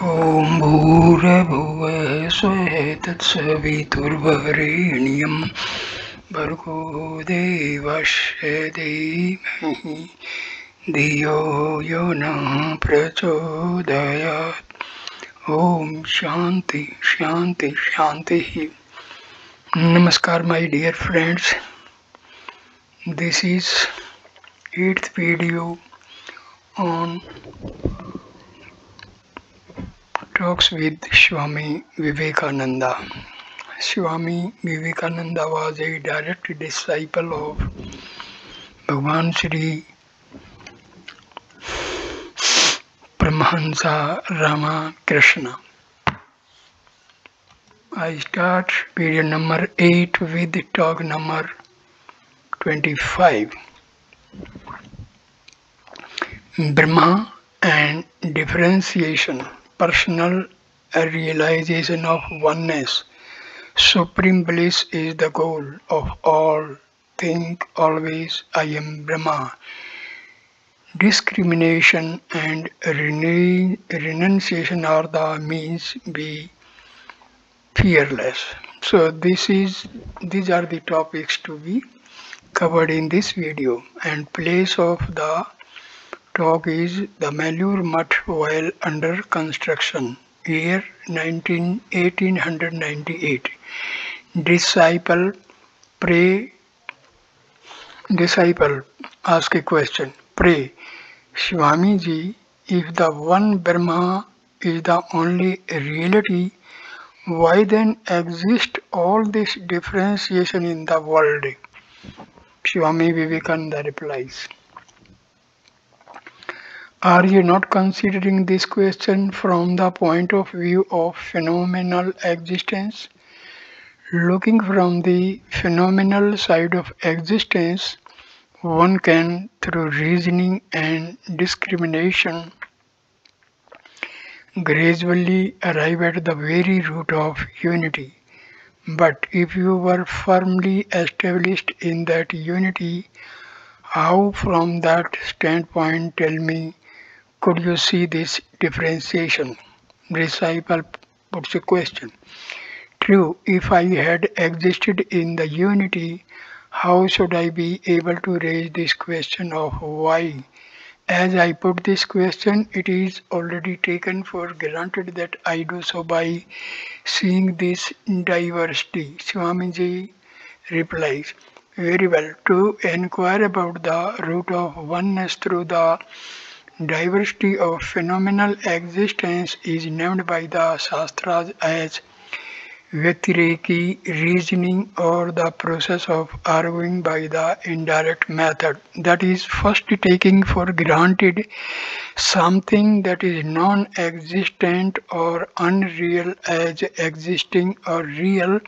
ॐ भूर्भुवः स्वः तत्सवितुर्वरेण्यं भर्गो देवस्य धीमहि धियो यो नः प्रचोदयात्. Om Shanti Shanti Shanti. Namaskar my dear friends. This is 8th video on talks with Swami Vivekananda. Swami Vivekananda was a direct disciple of Bhuvaneshwari Paramahansa Ramakrishna. I start period number 8 with talk number 25. Brahma and differentiation, personal realization of oneness, supreme bliss is the goal of all. Think always I am Brahma. Discrimination and renunciation are the means. Be fearless. So these are the topics to be covered in this video, and place of the talk is the Malur Mutt while under construction, year 1898. Disciple ask a question. Pray, Swami ji, if the one Brahma is the only reality, why then exist all this differentiation in the world? Swami Vivekananda replies, are you not considering this question from the point of view of phenomenal existence? Looking from the phenomenal side of existence, one can, through reasoning and discrimination, gradually arrive at the very root of unity. But if you were firmly established in that unity, how from that standpoint, tell me, could you see this differentiation? Disciple puts a question. True, if I had existed in the unity, how should I be able to raise this question of why? As I put this question, it is already taken for granted that I do so by seeing this diversity. Swamiji replies, very well, to inquire about the root of oneness through the diversity of phenomenal existence is named by the Shastras as Vyaktireki reasoning, or the process of arguing by the indirect method. That is, first taking for granted something that is non-existent or unreal as existing or real,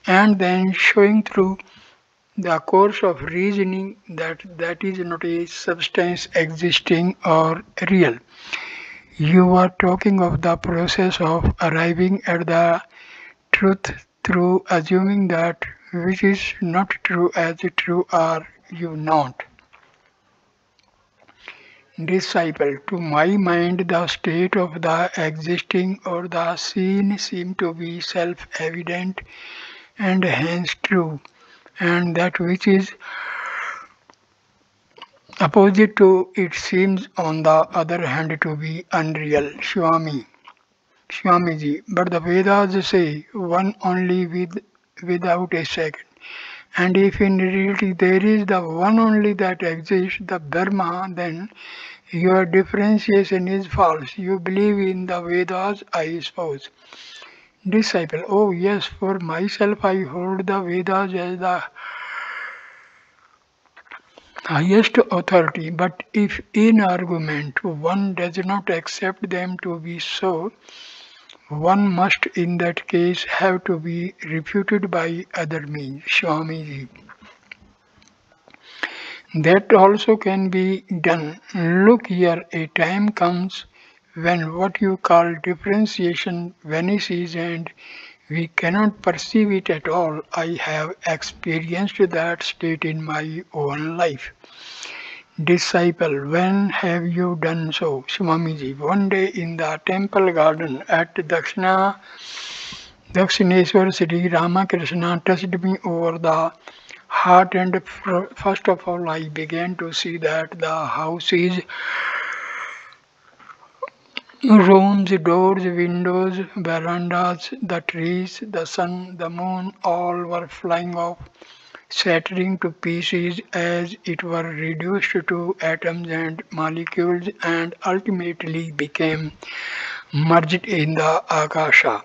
and then showing through the course of reasoning that that is not a substance existing or real. You are talking of the process of arriving at the truth through assuming that which is not true as true, are you not? Disciple, to my mind the state of the existing or the seen seem to be self-evident and hence true, and that which is opposite to it seems on the other hand to be unreal. Swamiji, but the Vedas say one only without a second. And if in reality there is the one only that exists, the Dharma, then your differentiation is false. You believe in the Vedas, I suppose. Disciple, oh yes, for myself I hold the Vedas as the highest authority, but if in argument one does not accept them to be so, one must in that case have to be refuted by other means. Swamiji, that also can be done. Look here, a time comes when what you call differentiation vanishes and we cannot perceive it at all. I have experienced that state in my own life. Disciple, when have you done so? Swamiji, one day in the temple garden at Dakshineshwar City, Ramakrishna touched me over the heart, and first of all I began to see that the houses, rooms, doors, windows, verandas, the trees, the sun, the moon, all were flying off, shattering to pieces as it were reduced to atoms and molecules, and ultimately became merged in the Akasha.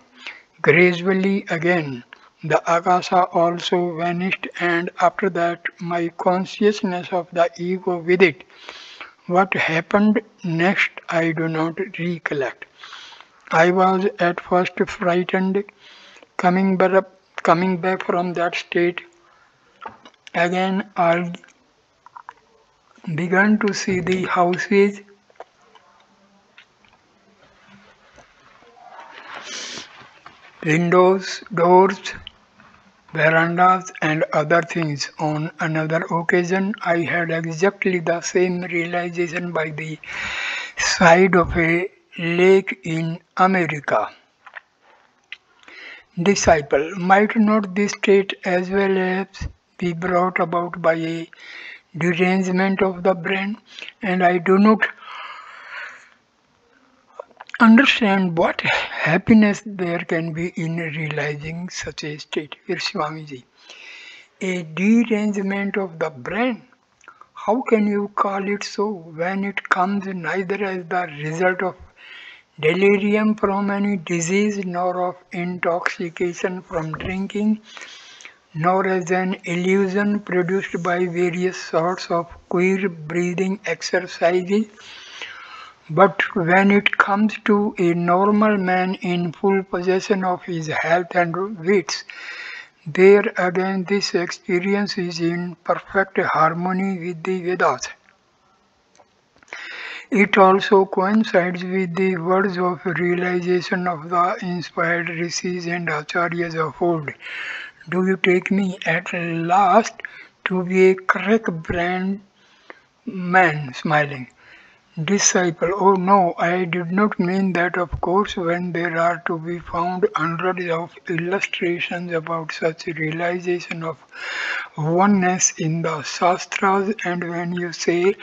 Gradually again, the Akasha also vanished, and after that, my consciousness of the ego with it. What happened next, I do not recollect. I was at first frightened, coming back, coming back from that state. Again, I began to see the houses, windows, doors, verandas, and other things. On another occasion, I had exactly the same realization by the side of a lake in America. Disciple, might not this state as well as be brought about by a derangement of the brain? And I do not understand what happiness there can be in realizing such a state. Here, Swamiji, a derangement of the brain. How can you call it so when it comes neither as the result of delirium from any disease, nor of intoxication from drinking, nor as an illusion produced by various sorts of queer breathing exercises, but when it comes to a normal man in full possession of his health and wits, there again this experience is in perfect harmony with the Vedas. It also coincides with the words of realization of the inspired rishis and acharyas of old. Do you take me at last to be a correct brand man? Smiling. Disciple, oh no, I did not mean that. Of course, when there are to be found hundreds of illustrations about such realization of oneness in the Shastras, and when you say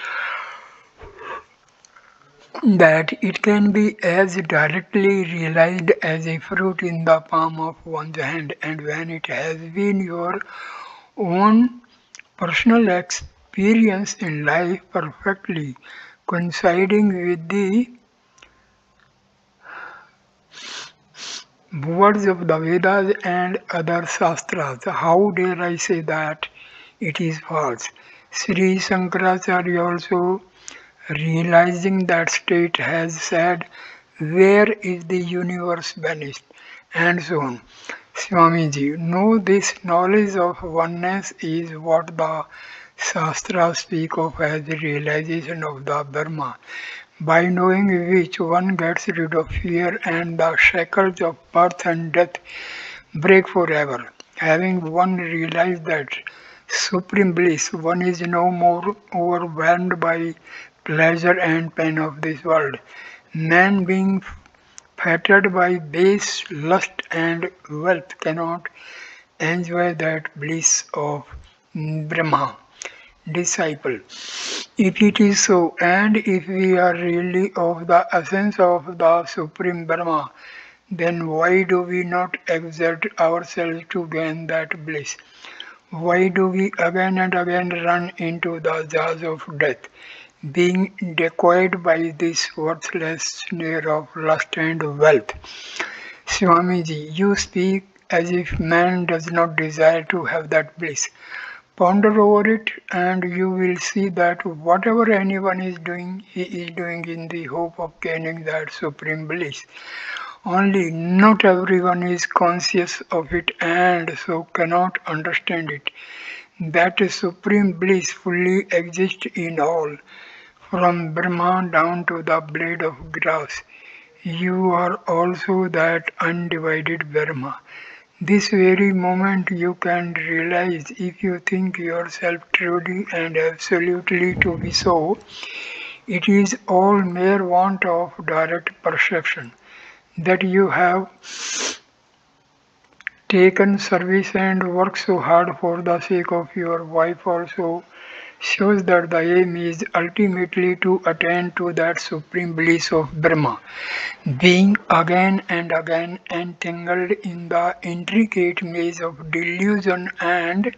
that it can be as directly realized as a fruit in the palm of one's hand, and when it has been your own personal experience in life perfectly coinciding with the words of the Vedas and other Shastras, how dare I say that it is false? Sri Shankaracharya also, realizing that state, has said, where is the universe vanished? And so on. Swamiji, no, this knowledge of oneness is what the Shastras speak of as the realization of the Brahma, by knowing which one gets rid of fear and the shackles of birth and death break forever. Having one realized that supreme bliss, one is no more overwhelmed by pleasure and pain of this world. Man being fettered by base, lust and wealth cannot enjoy that bliss of Brahma. Disciple, if it is so, and if we are really of the essence of the Supreme Brahma, then why do we not exert ourselves to gain that bliss? Why do we again and again run into the jaws of death, being decoyed by this worthless snare of lust and wealth? Swamiji, you speak as if man does not desire to have that bliss. Ponder over it, and you will see that whatever anyone is doing, he is doing in the hope of gaining that supreme bliss. Only not everyone is conscious of it and so cannot understand it. That supreme bliss fully exists in all, from Brahma down to the blade of grass. You are also that undivided Brahma. This very moment you can realize, if you think yourself truly and absolutely to be so, it is all mere want of direct perception. That you have taken service and worked so hard for the sake of your wife also shows that the aim is ultimately to attain to that supreme bliss of Brahma. Being again and again entangled in the intricate maze of delusion and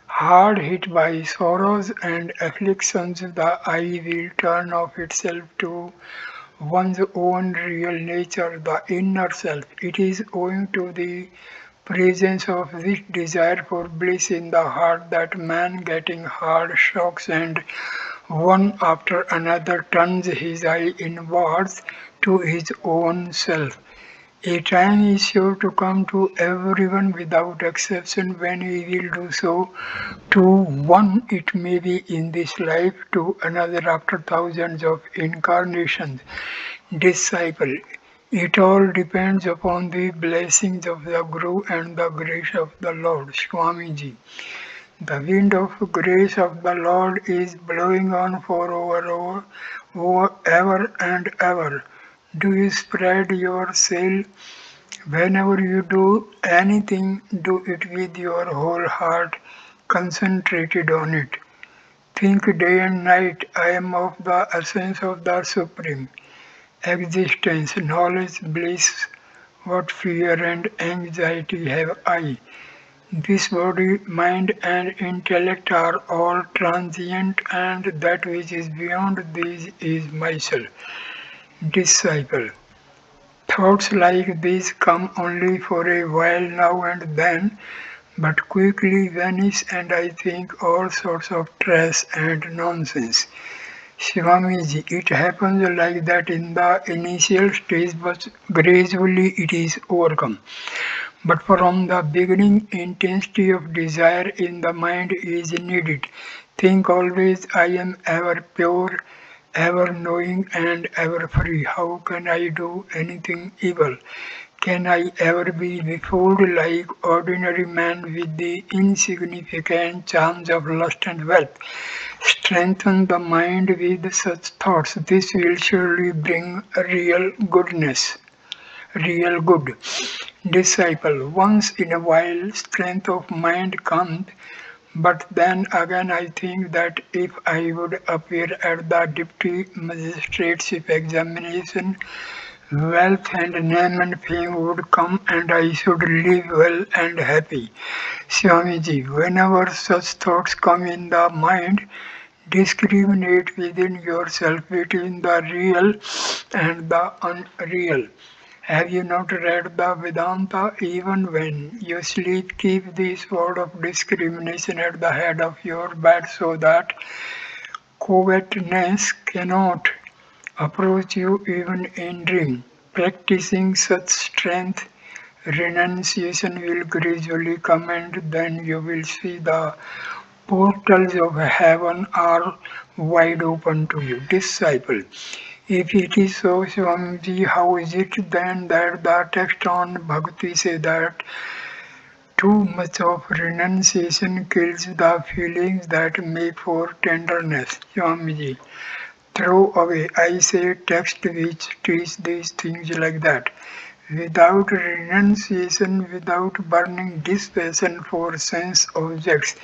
hard hit by sorrows and afflictions, the eye will turn of itself to one's own real nature, the inner self. It is owing to the presence of this desire for bliss in the heart that man, getting hard shocks and one after another, turns his eye inwards to his own self. A time is sure to come to everyone without exception when he will do so. To one it may be in this life, to another after thousands of incarnations. Disciple, it all depends upon the blessings of the Guru and the grace of the Lord. Swamiji. The wind of grace of the Lord is blowing on for over ever and ever. Do you spread your sail? Whenever you do anything, do it with your whole heart concentrated on it. Think day and night, I am of the essence of the Supreme. Existence, knowledge, bliss, what fear and anxiety have I? This body, mind and intellect are all transient, and that which is beyond these is myself. Disciple. Thoughts like these come only for a while now and then, but quickly vanish, and I think all sorts of trash and nonsense. Swamiji, it happens like that in the initial stage, but gradually it is overcome. But from the beginning, intensity of desire in the mind is needed. Think always, I am ever pure, ever knowing, and ever free. How can I do anything evil? Can I ever be befooled like ordinary man with the insignificant charms of lust and wealth? Strengthen the mind with such thoughts. This will surely bring real goodness, real good. Disciple, once in a while strength of mind comes, but then again I think that if I would appear at the deputy magistrate's examination, wealth and name and fame would come and I should live well and happy. Swamiji, whenever such thoughts come in the mind, discriminate within yourself between the real and the unreal. Have you not read the Vedanta? Even when you sleep, keep this word of discrimination at the head of your bed so that covetousness cannot approach you even in dream. Practicing such strength, renunciation will gradually come, and then you will see the portals of heaven are wide open to you. Disciple, if it is so, Swamiji, how is it then that the text on Bhakti says that too much of renunciation kills the feelings that make for tenderness? Swamiji, throw away, I say, text which teach these things like that. Without renunciation, without burning dispassion for sense objects,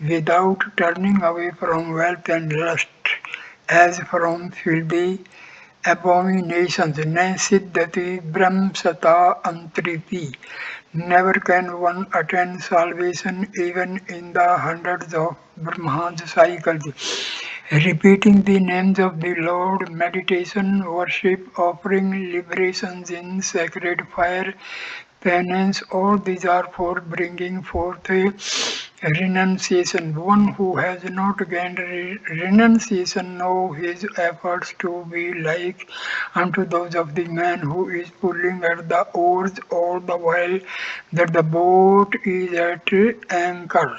without turning away from wealth and lust as from filthy abominations, ne siddhati brahmsata antriti. Never can one attain salvation even in the hundreds of Brahma's cycles. Repeating the names of the Lord, meditation, worship, offering liberations in sacred fire, penance, all these are for bringing forth a renunciation. One who has not gained renunciation know his efforts to be like unto those of the man who is pulling at the oars all the while that the boat is at anchor.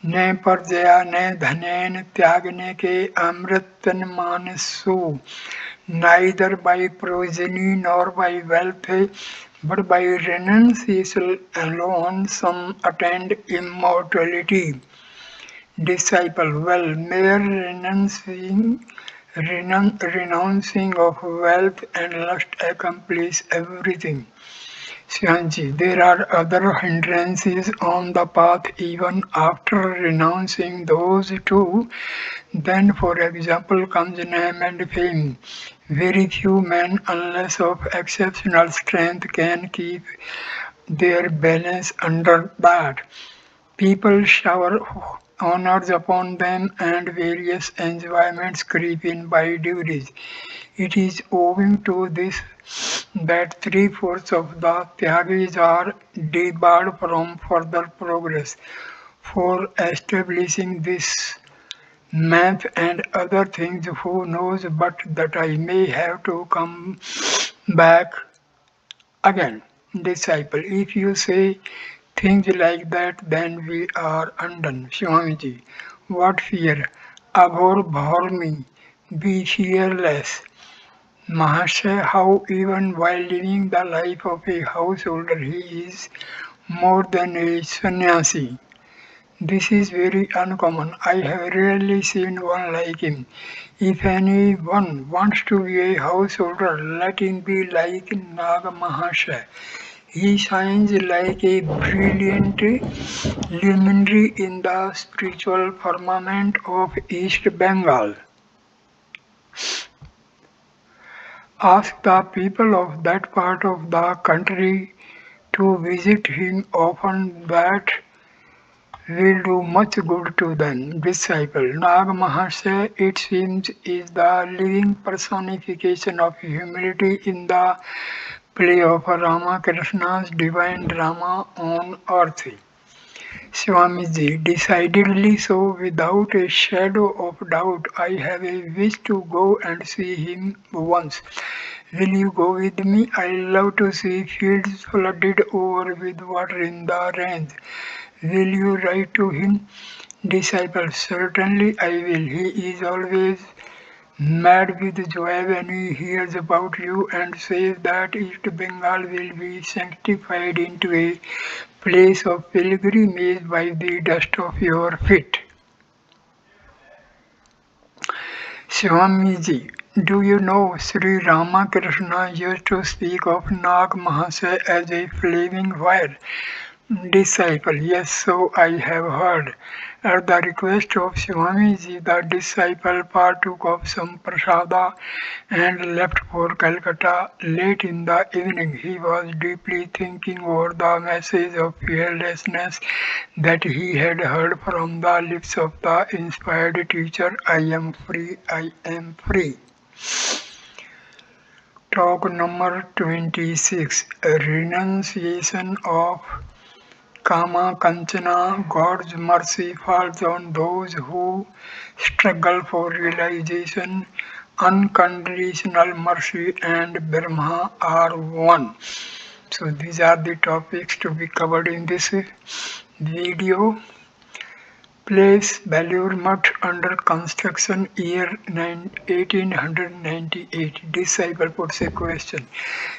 ने परजया ने धनेन त्यागने के अमृतन मानसु, neither by progeny nor by wealth, But by renunciation alone some attain immortality. Disciple, well, mere renouncing of wealth and lust accomplish everything. Shanji, there are other hindrances on the path even after renouncing those too. Then, for example, comes name and fame. Very few men, unless of exceptional strength, can keep their balance under that. People shower honors upon them and various enjoyments creep in by degrees. It is owing to this that three-fourths of the Tyagis are debarred from further progress. For establishing this math and other things, who knows but that I may have to come back again. Disciple, if you say things like that, then we are undone. Swamiji, what fear? Abhor bhor me, be fearless. Mahasaya, how even while living the life of a householder, he is more than a sannyasi. This is very uncommon. I have rarely seen one like him. If anyone wants to be a householder, let him be like Naga Mahasaya. He shines like a brilliant luminary in the spiritual firmament of East Bengal. Ask the people of that part of the country to visit him often. That will do much good to them. Disciple, Nag Mahasaya, it seems, is the living personification of humility in the play of Ramakrishna's divine drama on earth. Swamiji, decidedly so, without a shadow of doubt. I have a wish to go and see him once. Will you go with me? I love to see fields flooded over with water in the rains. Will you write to him? Disciple, certainly I will. He is always mad with joy when he hears about you and says that East Bengal will be sanctified into a place of pilgrimage by the dust of your feet. Swamiji, do you know Sri Ramakrishna used to speak of Nag Mahasaya as a flaming fire? Disciple, yes, so I have heard. At the request of Swamiji, the disciple partook of some prasada and left for Calcutta. Late in the evening, he was deeply thinking over the message of fearlessness that he had heard from the lips of the inspired teacher. I am free, I am free. Talk number 26, Renunciation of Kama Kanchana. God's mercy falls on those who struggle for realization. Unconditional mercy and Brahma are one. So these are the topics to be covered in this video. Place Belur Mutt under construction year 1898. Disciple puts a question.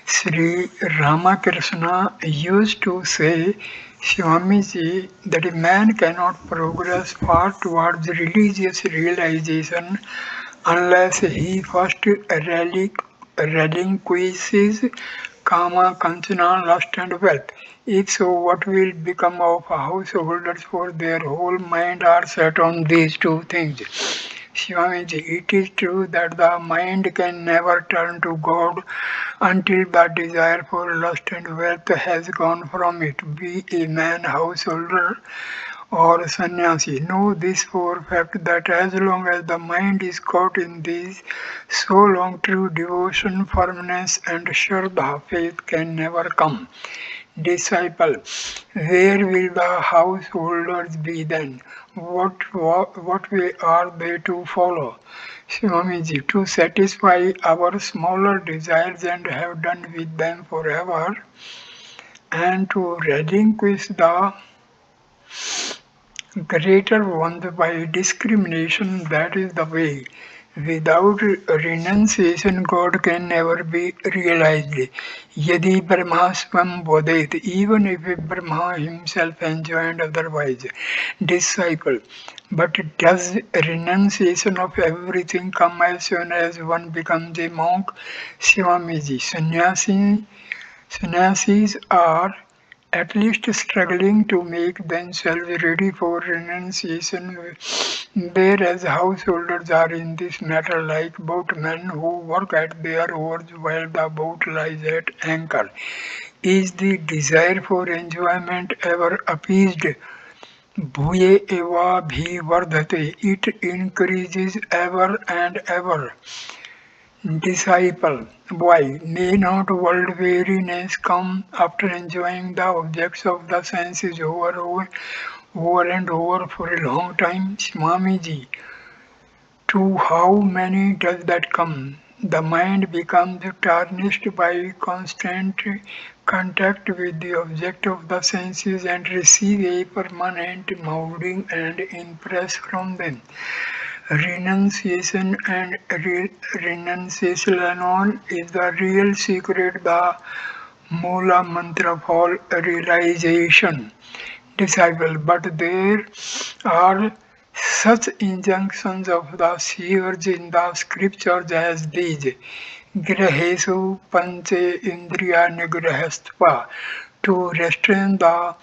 Sri Ramakrishna used to say, Swamiji, that a man cannot progress far towards religious realization unless he first relinquishes kama, kanchana, lust and wealth. If so, what will become of householders, for their whole mind are set on these two things? Swamiji, it is true that the mind can never turn to God until the desire for lust and wealth has gone from it. Be a man, householder, or sannyasi. Know this for fact that as long as the mind is caught in these, so long true devotion, firmness, and shraddha, faith can never come. Disciple, where will the householders be then? What way are they to follow? Swamiji, to satisfy our smaller desires and have done with them forever, and to relinquish the greater ones by discrimination, that is the way. Without renunciation, God can never be realized. Yadi Brahma swam bodhet, even if Brahma himself enjoined otherwise. Disciple. But does renunciation of everything come as soon as one becomes a monk? Swamiji, sannyasis are at least struggling to make themselves ready for renunciation, whereas householders are in this matter like boatmen who work at their oars while the boat lies at anchor. Is the desire for enjoyment ever appeased? Bhuye eva bhi vardhate. It increases ever and ever. Disciple, why may not world weariness come after enjoying the objects of the senses over and over for a long time? Swamiji, to how many does that come? The mind becomes tarnished by constant contact with the object of the senses and receive a permanent molding and impress from them. Renunciation and renunciation alone is the real secret, the Mula mantra of all realization. Disciple, but there are such injunctions of the seers in the scriptures as these. Grahesu panche indriya nigrahastva, to restrain the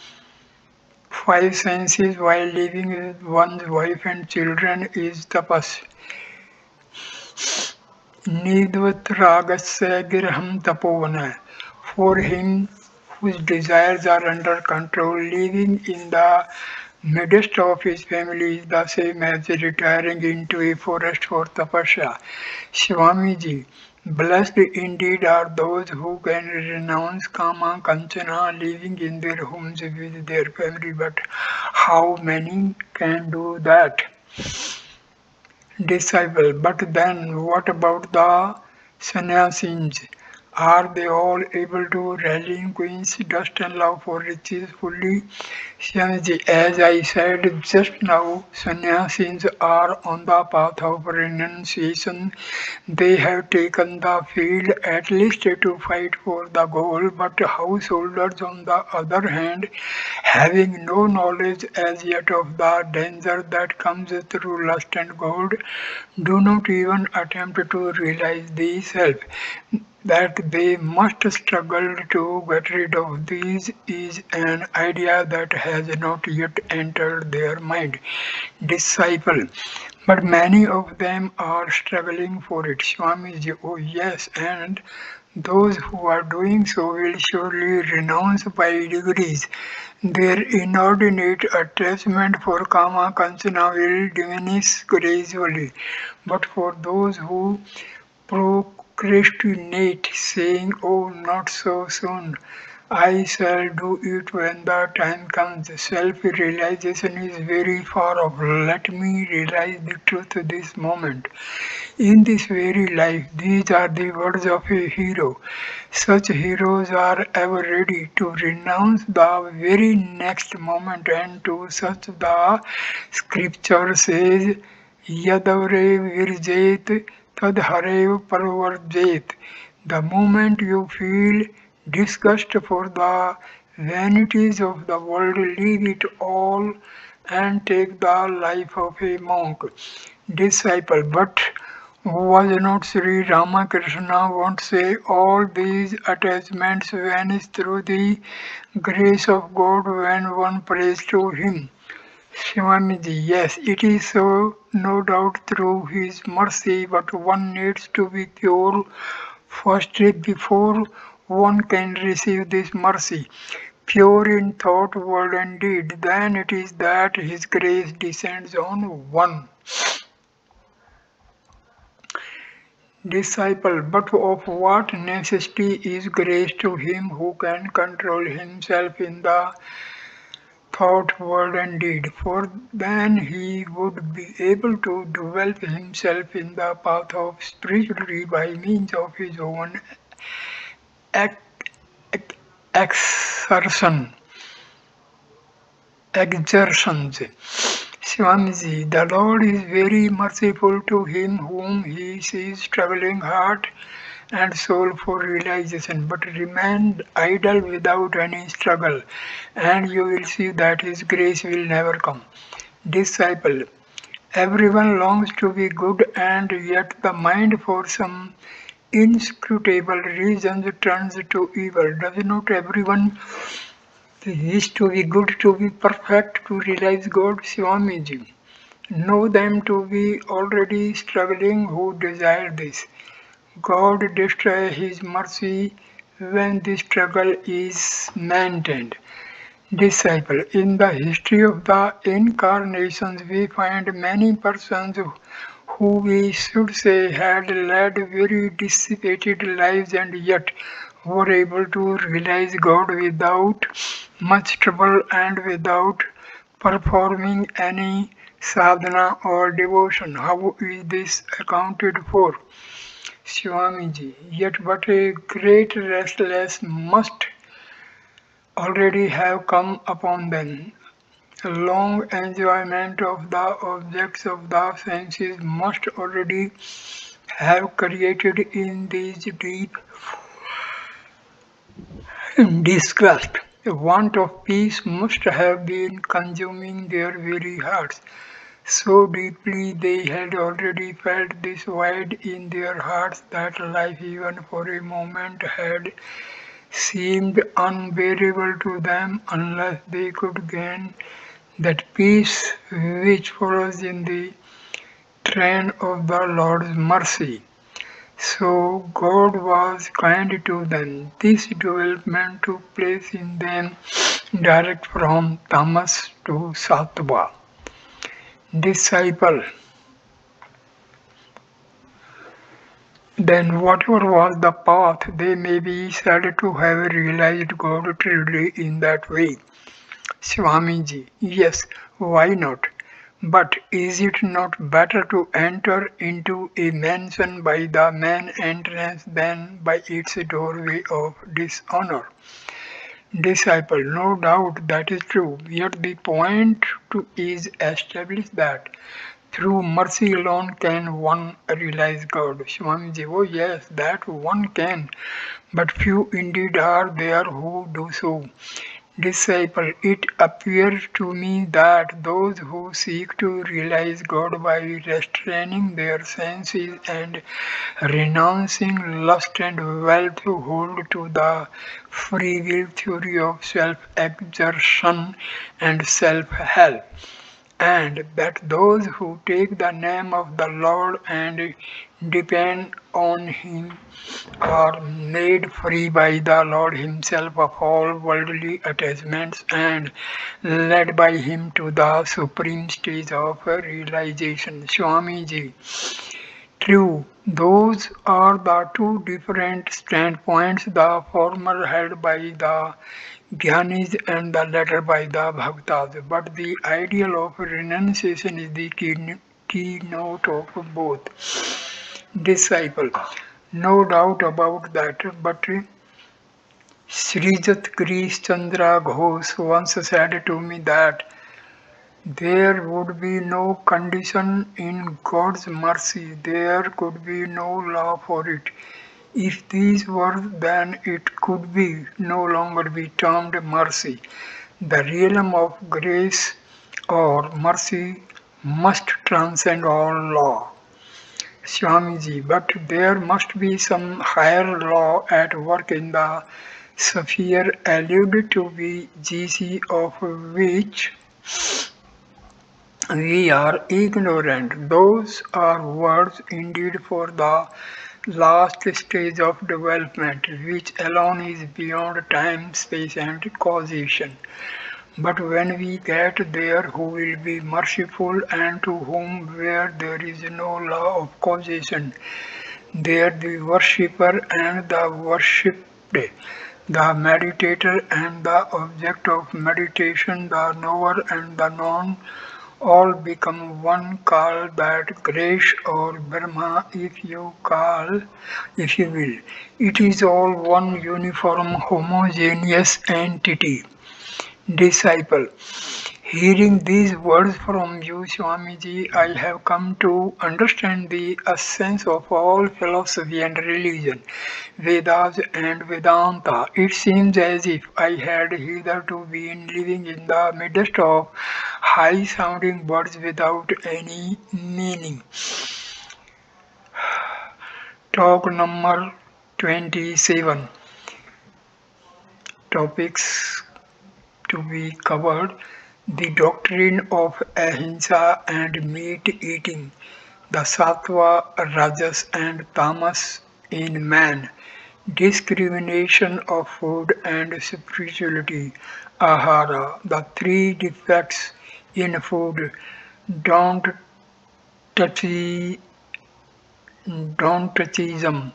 five senses while living with one's wife and children is tapas. Nidvatragasya girham tapona. For him whose desires are under control, living in the midst of his family is the same as retiring into a forest for tapasya. Swamiji, blessed indeed are those who can renounce kama kanchana, living in their homes with their family, but how many can do that? Disciple, but then what about the sannyasis? Are they all able to relinquish dust and love for riches fully? Swamiji, as I said just now, sannyasis are on the path of renunciation. They have taken the field at least to fight for the goal, but householders, on the other hand, having no knowledge as yet of the danger that comes through lust and gold, do not even attempt to realize the self. That they must struggle to get rid of these is an idea that has not yet entered their mind. Disciple, but many of them are struggling for it. Swamiji, oh yes, and those who are doing so will surely renounce by degrees. Their inordinate attachment for kama kanchana will diminish gradually. But for those who procrastinate, saying, oh, not so soon, I shall do it when the time comes. Self-realization is very far off. Let me realize the truth this moment. In this very life, these are the words of a hero. Such heroes are ever ready to renounce the very next moment, and to such the scripture says, Yadavre virjet tadharev parvarjet. The moment you feel disgust for the vanities of the world, leave it all and take the life of a monk. Disciple, but was not Sri Ramakrishna once say all these attachments vanish through the grace of God when one prays to Him? Swamiji, yes, it is so, no doubt through His mercy, but one needs to be pure first before one can receive this mercy. Pure in thought, word, and deed, then it is that His grace descends on one. Disciple, but of what necessity is grace to him who can control himself in the thought, word, and deed? For then he would be able to develop himself in the path of spirituality by means of his own ex- exertion, exertions. Swamiji, the Lord is very merciful to him whom he sees struggling heart and soul for realization, but remain idle without any struggle, and you will see that his grace will never come. Disciple, everyone longs to be good, and yet the mind for some inscrutable reasons turns to evil. Does not everyone wish to be good, to be perfect, to realize God? Swamiji, know them to be already struggling who desire this. God destroys His mercy when the struggle is maintained. Disciple, in the history of the incarnations, we find many persons who we should say had led very dissipated lives and yet were able to realize God without much trouble and without performing any sadhana or devotion. How is this accounted for? Swamiji, yet but a great restless must already have come upon them. Long enjoyment of the objects of the senses must already have created in these deep disgust. A want of peace must have been consuming their very hearts. So deeply they had already felt this void in their hearts that life, even for a moment, had seemed unbearable to them unless they could gain that peace which follows in the train of the Lord's mercy. So God was kind to them. This development took place in them direct from tamas to sattva. Disciple, then whatever was the path, they may be said to have realized God truly in that way. Swamiji, yes, why not? But is it not better to enter into a mansion by the main entrance than by its doorway of dishonor? Disciple, no doubt that is true, yet the point is established that through mercy alone can one realize God. Swamiji, oh yes, that one can, but few indeed are there who do so. Disciple, it appears to me that those who seek to realize God by restraining their senses and renouncing lust and wealth hold to the free will theory of self-exertion and self-help, and that those who take the name of the Lord and depend on Him are made free by the Lord Himself of all worldly attachments and led by Him to the supreme stage of realization. Swamiji, true, those are the two different standpoints, the former held by the Jnanis and the latter by the Bhaktas. But the ideal of renunciation is the keynote of both. Disciple, no doubt about that, but Srijat Grish Chandra Ghosh once said to me that there would be no condition in God's mercy, there could be no law for it. If these were, then it could be no longer be termed mercy. The realm of grace or mercy must transcend all law. Swamiji, but there must be some higher law at work in the sphere alluded to be GC, of which we are ignorant. Those are words indeed for the last stage of development, which alone is beyond time, space, and causation. But when we get there, who will be merciful and to whom, where there is no law of causation, there the worshipper and the worshipped, the meditator and the object of meditation, the knower and the known, all become one. Call that grace or Brahma if you will. It is all one uniform homogeneous entity. Disciple, Hearing these words from you, Swamiji, I have come to understand the essence of all philosophy and religion, Vedas and Vedanta. It seems as if I had hitherto been living in the midst of high sounding words without any meaning. Talk number 27. Topics to be covered: the doctrine of ahimsa and meat eating, the sattva, rajas, and tamas in man, discrimination of food and spirituality, ahara, the three defects in food, don't touch Dogmatism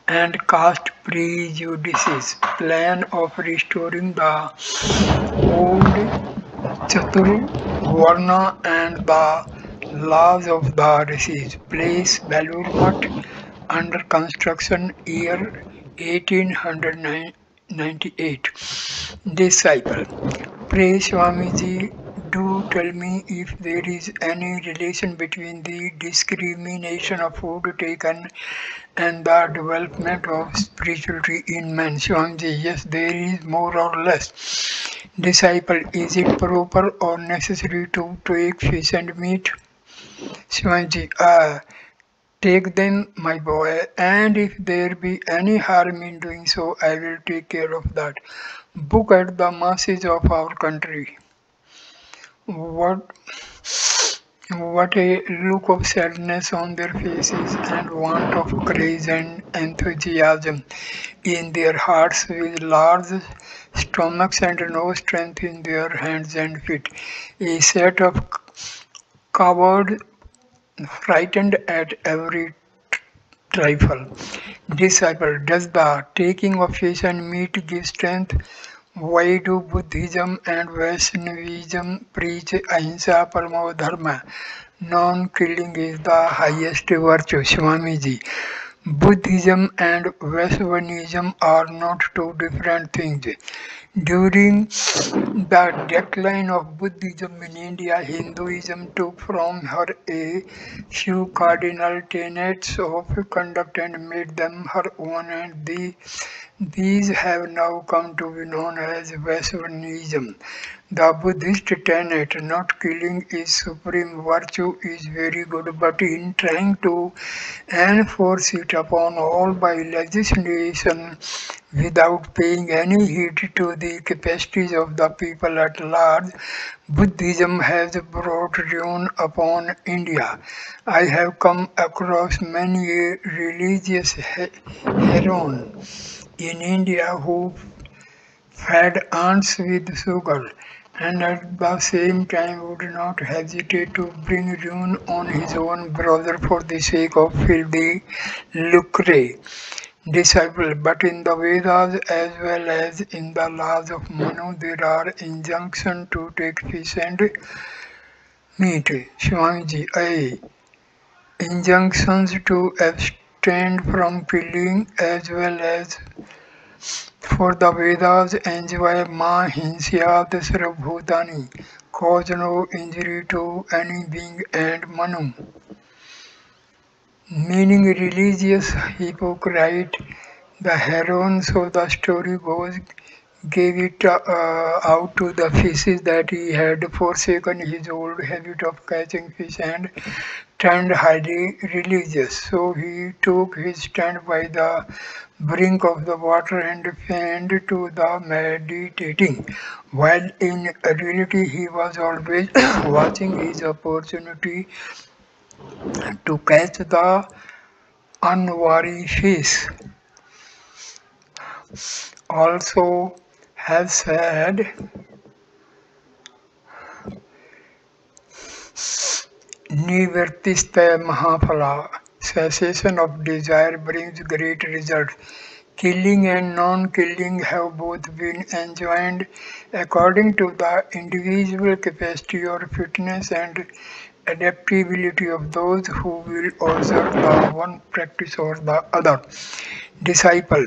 and caste prejudices, plan of restoring the old Chatur Varna and the laws of the rishis, place Belur Mutt under construction, year 1898. Disciple: Pray Swamiji, do tell me if there is any relation between the discrimination of food taken and the development of spirituality in man. Swamiji, yes, there is more or less. Disciple: Is it proper or necessary to take fish and meat? Swamiji, take them, my boy, and if there be any harm in doing so, I will take care of that. Look at the masses of our country. What what a look of sadness on their faces and want of courage and enthusiasm in their hearts, with large stomachs and no strength in their hands and feet. A set of cowards frightened at every trifle. Disciple: Does the taking of fish and meat give strength? Why do Buddhism and Vaishnavism preach ahimsa paramo dharma? Non-killing is the highest virtue, Swamiji. Buddhism and Vaishnavism are not two different things. During the decline of Buddhism in India, Hinduism took from her a few cardinal tenets of conduct and made them her own, and these have now come to be known as Vaishnavism. The Buddhist tenet, not killing is supreme virtue, is very good, but in trying to enforce it upon all by legislation without paying any heed to the capacities of the people at large, Buddhism has brought ruin upon India. I have come across many a religious heron in India who fed ants with sugar and at the same time would not hesitate to bring ruin on his own brother for the sake of filthy lucre. Disciple: But in the Vedas as well as in the laws of Manu there are injunctions to take fish and meat. Swamiji, injunctions to abstain from killing as well as for the Vedas enjoy ma hinsyat sarvabhutani, cause no injury to any being, and Manu, meaning religious hypocrite. The heroine, so the story goes, gave it out to the fishes that he had forsaken his old habit of catching fish and turned highly religious. So he took his stand by the brink of the water and feigned to the meditating, while in reality he was always watching his opportunity to catch the unwary fish. Also have said, Nivartiste Mahaphala, cessation of desire brings great results. Killing and non-killing have both been enjoined according to the individual capacity or fitness and adaptability of those who will observe the one practice or the other. Disciple: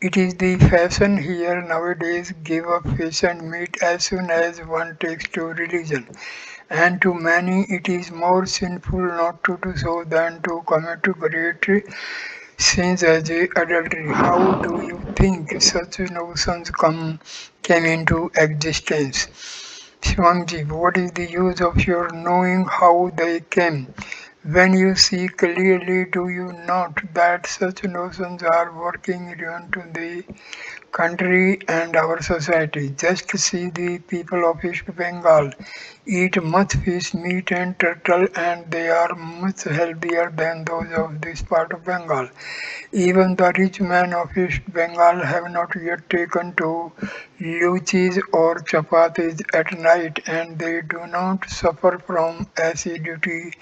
It is the fashion here nowadays give up fish and meat as soon as one takes to religion. And to many it is more sinful not to do so than to commit great sins as adultery. How do you think such notions came into existence? Swamiji, what is the use of your knowing how they came? When you see clearly, do you note that such notions are working ruin to the country and our society? Just see the people of East Bengal eat much fish, meat and turtle, and they are much healthier than those of this part of Bengal. Even the rich men of East Bengal have not yet taken to luchis or chapatis at night, and they do not suffer from acidity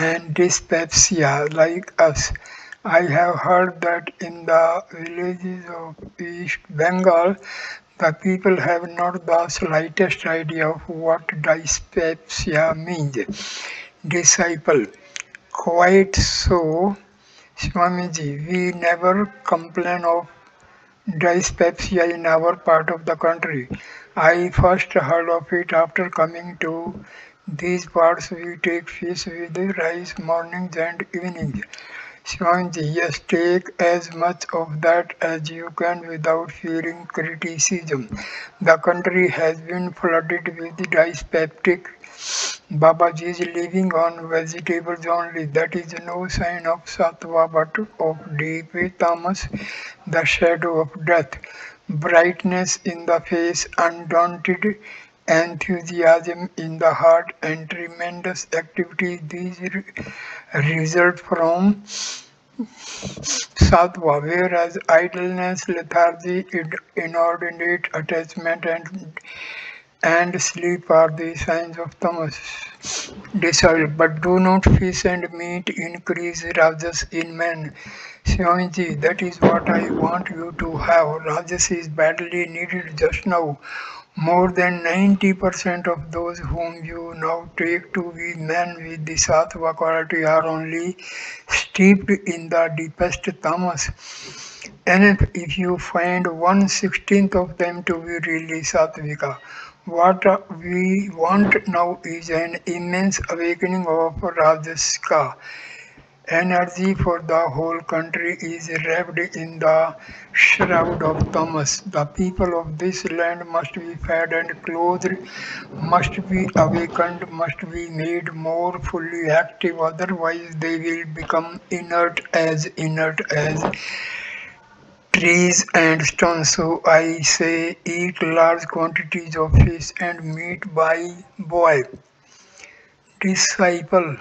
and dyspepsia like us. I have heard that in the villages of East Bengal, the people have not the slightest idea of what dyspepsia means. Disciple, quite so, Swamiji, we never complain of dyspepsia in our part of the country. I first heard of it after coming to these parts. We take fish with rice mornings and evenings. Swamiji, yes, take as much of that as you can without fearing criticism. The country has been flooded with dyspeptic Babaji is living on vegetables only. That is no sign of sattva but of deep tamas, the shadow of death. Brightness in the face, undaunted enthusiasm in the heart, and tremendous activity. These result from sattva, whereas idleness, lethargy, inordinate attachment, and sleep are the signs of tamas. Dissolve, but do not fish and meat increase rajas in men. Swamiji, that is what I want you to have. Rajas is badly needed just now. More than 90% of those whom you now take to be men with the sattva quality are only steeped in the deepest tamas. And if you find 1/16th of them to be really sattvika, what we want now is an immense awakening of Rajasika. Energy for the whole country is wrapped in the shroud of tamas. The people of this land must be fed and clothed, must be awakened, must be made more fully active, otherwise they will become inert as trees and stones. So I say eat large quantities of fish and meat by boy. Disciple.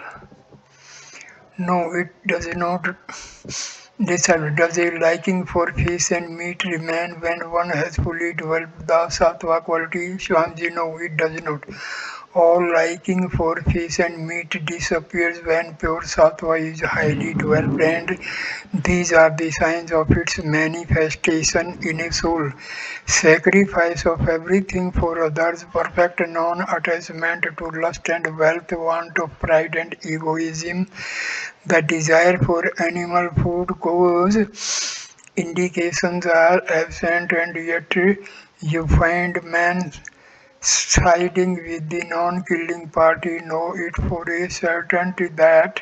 No, it does not. Disciple. Does a liking for fish and meat remain when one has fully developed the sattva quality? Swamiji, no, it does not. All liking for fish and meat disappears when pure sattva is highly developed, and these are the signs of its manifestation in a soul. Sacrifice of everything for others, perfect non-attachment to lust and wealth, want of pride and egoism, the desire for animal food cause indications are absent, and yet you find man siding with the non-killing party. Know it for a certainty that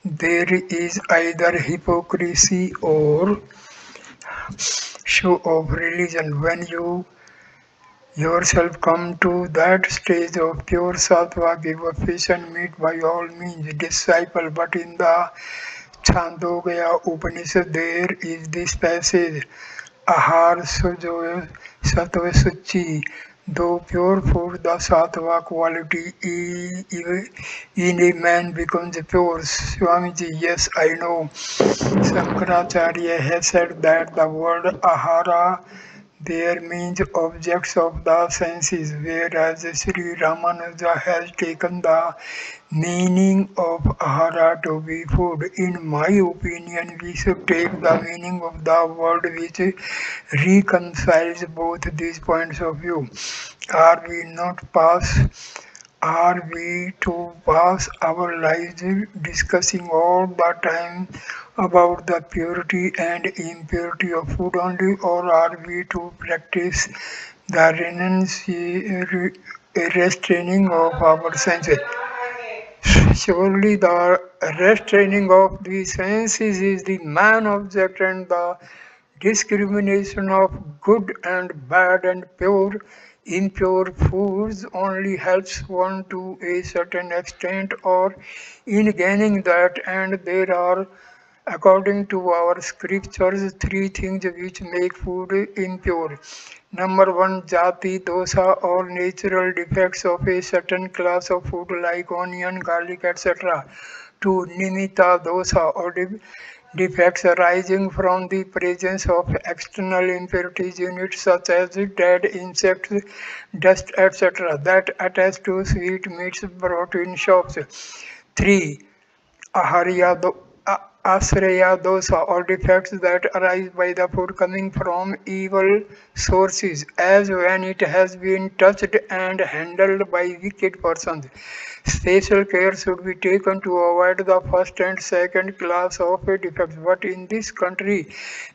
there is either hypocrisy or show of religion. When you yourself come to that stage of pure sattva, give up fish and meat by all means, disciple. But in the Chandogya Upanishad there is this passage, Ahar Sujo Sattva Suchi. Though pure food, the sattva quality in a man becomes pure. Swamiji, yes, I know. Shankaracharya has said that the word ahara there means objects of the senses, whereas Sri Ramanuja has taken the meaning of ahara to be food. In my opinion, we should take the meaning of the word which reconciles both these points of view. Are we not past Are we to pass our lives discussing all the time about the purity and impurity of food only, or are we to practice the restraining of our senses? Surely the restraining of the senses is the main object, and the discrimination of good and bad and pure, impure foods only helps one to a certain extent or in gaining that, and there are, according to our scriptures, three things which make food impure. Number one, jati, dosa, or natural defects of a certain class of food like onion, garlic, etc. Two, nimitta, dosa, or defects arising from the presence of external impurities units such as dead insects, dust, etc. that attach to sweet meats brought in shops. 3. Aharya Asraya dosa, or defects that arise by the food coming from evil sources, as when it has been touched and handled by wicked persons. Special care should be taken to avoid the first and second class of defects, but in this country,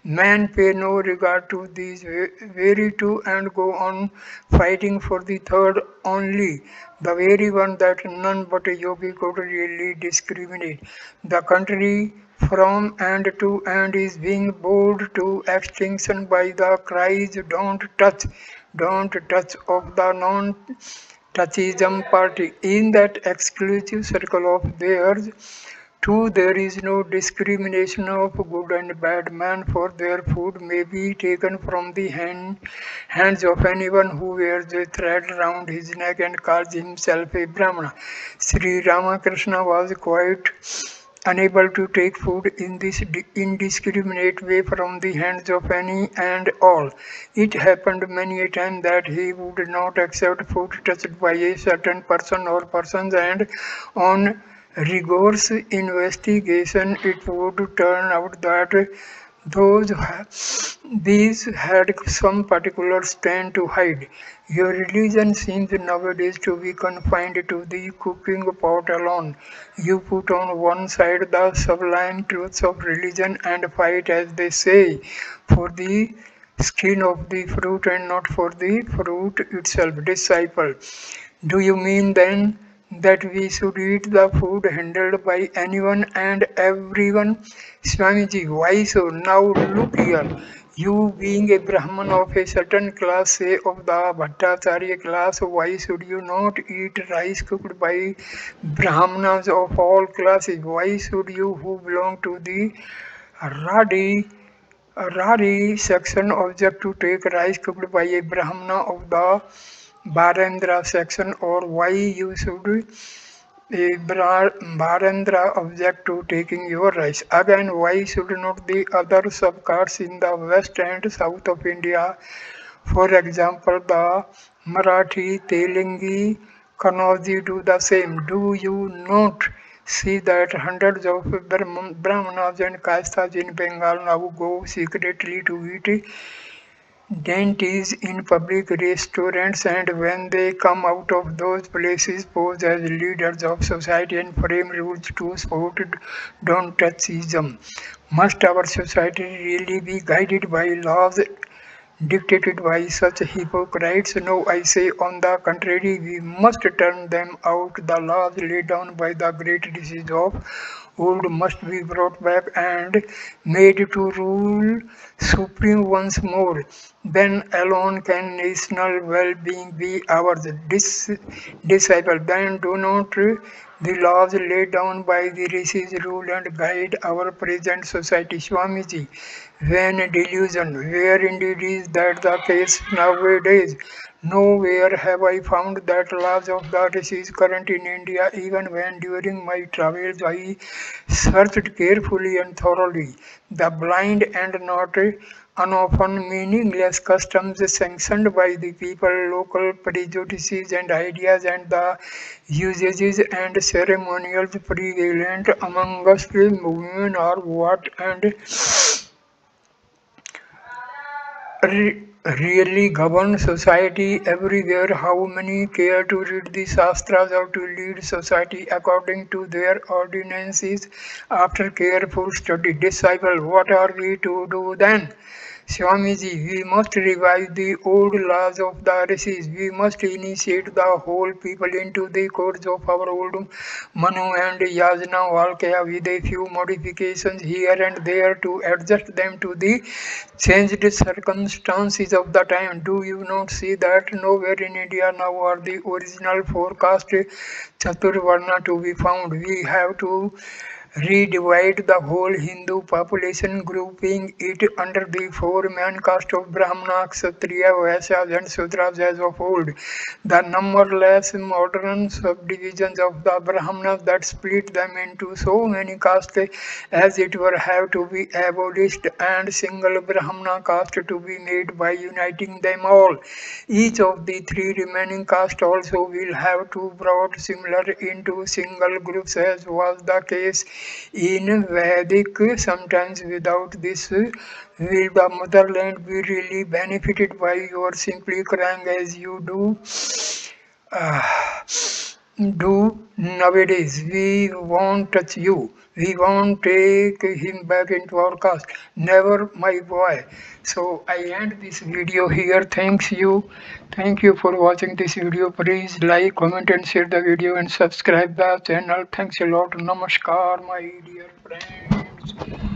men pay no regard to these very two and go on fighting for the third only, the very one that none but a yogi could really discriminate. The country from and to and is being bored to extinction by the cries don't touch of the non-touchism party. In that exclusive circle of theirs, too, there is no discrimination of good and bad man, for their food may be taken from the hands of anyone who wears a thread round his neck and calls himself a Brahmana. Sri Ramakrishna was quite unable to take food in this indiscriminate way from the hands of any and all. It happened many a time that he would not accept food touched by a certain person or persons, and on rigorous investigation it would turn out that those these had some particular stand to hide. Your religion seems nowadays to be confined to the cooking pot alone. You put on one side the sublime truths of religion and fight, as they say, for the skin of the fruit and not for the fruit itself. Disciple, do you mean then that we should eat the food handled by anyone and everyone? Swamiji, why so? Now look here. You being a Brahman of a certain class, say of the Bhattacharya class, why should you not eat rice cooked by Brahmanas of all classes? Why should you who belong to the Radi Rari section object to take rice cooked by a Brahmana of the Barendra section, or why you should a Barendra object to taking your rice? Again, why should not the other subcastes in the west and south of India, for example, the Marathi, Telugu, Kannauji, do the same? Do you not see that hundreds of Brahmanas and Kastas in Bengal now go secretly to eat dainties in public restaurants, and when they come out of those places pose as leaders of society and frame rules to support don't touchism? Must our society really be guided by laws dictated by such hypocrites? No, I say, on the contrary, we must turn them out. The laws laid down by the great disease of old must be brought back and made to rule supreme once more. Then alone can national well-being be ours. Disciple, then do not the laws laid down by the rishis rule and guide our present society? Swamiji, when delusion, where indeed is that the case nowadays? Nowhere have I found that laws of the rishis current in India, even when during my travels I searched carefully and thoroughly. The blind and not often meaningless customs sanctioned by the people, local prejudices and ideas, and the usages and ceremonials prevalent among us women are what and really govern society everywhere? How many care to read the Shastras or to lead society according to their ordinances after careful study? Disciple, what are we to do then? Swamiji, we must revive the old laws of the rishis. We must initiate the whole people into the codes of our old Manu and Yajna Valkya with a few modifications here and there to adjust them to the changed circumstances of the time. Do you not see that nowhere in India now are the original forecast Chaturvarna to be found? We have to redivide the whole Hindu population, grouping it under the four main caste of Brahmana, Kshatriya, Vaishyas and Sudras as of old. The numberless modern subdivisions of the Brahmanas that split them into so many castes as it were have to be abolished, and single Brahmana caste to be made by uniting them all. Each of the three remaining castes also will have to brought similar into single groups as was the case in Vedic. Sometimes without this, will the motherland be really benefited by your simply crying as you uh, do nowadays? We won't touch you. We won't take him back into our caste. Never, my boy. So I end this video here. Thanks you. Thank you for watching this video. Please like, comment and share the video and subscribe the channel. Thanks a lot. Namaskar, my dear friends.